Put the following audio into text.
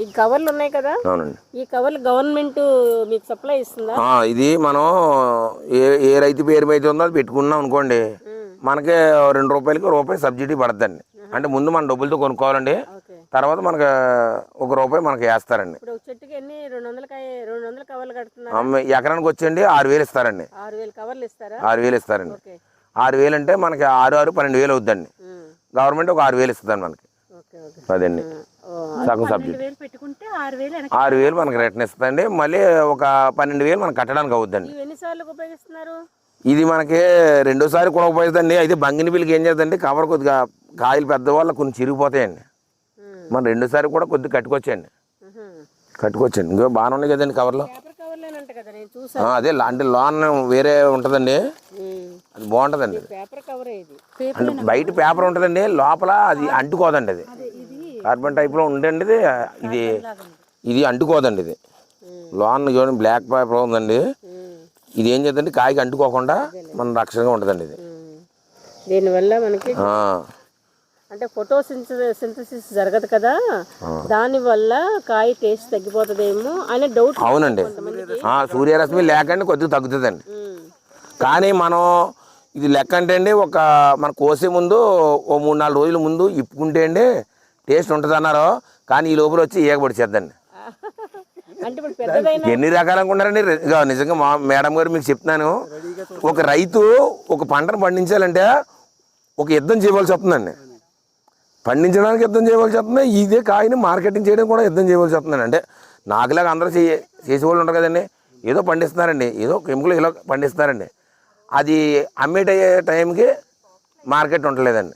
ఈ కవర్లు ఉన్నాయి కదా? అవునండి. ఈ కవర్లు గవర్నమెంట్ మీకు సప్లై ఇస్తుందా? ఇది మనం ఏ రైతు పేరు మీద ఉందో అది పెట్టుకున్నాం అనుకోండి, మనకి ₹2 సబ్సిడీ పడుతుందండి. అంటే ముందు మనం డబ్బులతో కొనుక్కోవాలండి, తర్వాత మనకి ₹1 మనకి వేస్తారండి. ఇప్పుడు చెట్టుకి ఎన్ని 200 కవర్లు కడుతున్నారు? ఎకరానికి వచ్చండి 6,000 ఇస్తారండి. 6,000 కవర్లు ఇస్తారా? 6,000 ఇస్తారండి. 6,000 అంటే మనకి 12,000 అవుతుందండి. గవర్నమెంట్ ఒక 6,000 ఇస్తుందండి మనకి. అదండి సగం సబ్సిడీ. 6,000 మనకి రిటర్న్ ఇస్తుందండి. మళ్ళీ ఒక 12,000 మనకి కట్టడానికి అవుతుందండి. ఎన్నిసార్లు ఉపయోగిస్తున్నారు? ఇది మనకి రెండోసారి కూడా ఉపయోగిస్తుందండి. అయితే బంగిని బిల్లుకి ఏం చేద్దండి, కవర్ కొద్దిగా కాయలు పెద్దవాళ్ళ కొన్ని చిరిగిపోతాయండి. మనం రెండోసారి కూడా కొద్దిగా కట్టుకొచ్చండి. ఇంకా బాగానే ఉన్నాయి కదండి కవర్లో. అదే అంటే లోన్ వేరే ఉంటుందండి, అది బాగుంటుందండి. అంటే బయట పేపర్ ఉంటుందండి, లోపల అది అంటుకోదండి. అది కార్బన్ టైప్లో ఉండండి. ఇది అంటుకోదండి. ఇది లోన్ చూడండి బ్లాక్ పేపర్ ఉందండి. ఇది ఏం చేద్దండి, కాయకి అంటుకోకుండా మన రక్షణగా ఉంటుందండి. ఇది దీనివల్ల మనకి అంటే ఫోటోసింథసిస్ జరగదు కదా, దానివల్ల కాయ టేస్ట్ తగ్గిపోతుందేమో అనే డౌట్. అవునండి, సూర్యరశ్మి లేకండి కొద్దిగా తగ్గుతుందండి. కానీ మనం ఇది లెక్క అంటే అండి, మనం కోసే ముందు ఓ 3-4 రోజుల ముందు ఇప్పుకుంటే అండి టేస్ట్ ఉంటుంది అన్నారు. కానీ ఈ లోపల వచ్చి ఏగబడిచేద్దండి. ఎన్ని రకాలు అనుకుంటారండి. నిజంగా మా మేడం గారు మీకు చెప్తున్నాను, ఒక రైతు ఒక పంటను పండించాలంటే ఒక యుద్ధం చేయవలసి వస్తుందండి. పండించడానికి యుద్ధం చేయవలసి వస్తుంది, ఇదే కాయని మార్కెటింగ్ చేయడం కూడా యుద్ధం చేయవలసి వస్తుందండి. అంటే నాకులాగా అందరూ చేసేవాళ్ళు ఉంటారు కదండి, ఏదో పండిస్తున్నారండి, ఏదో కెమికల్ ఇలా పండిస్తున్నారండి. అది అమ్మేట టైంకి మార్కెట్ ఉండలేదండి.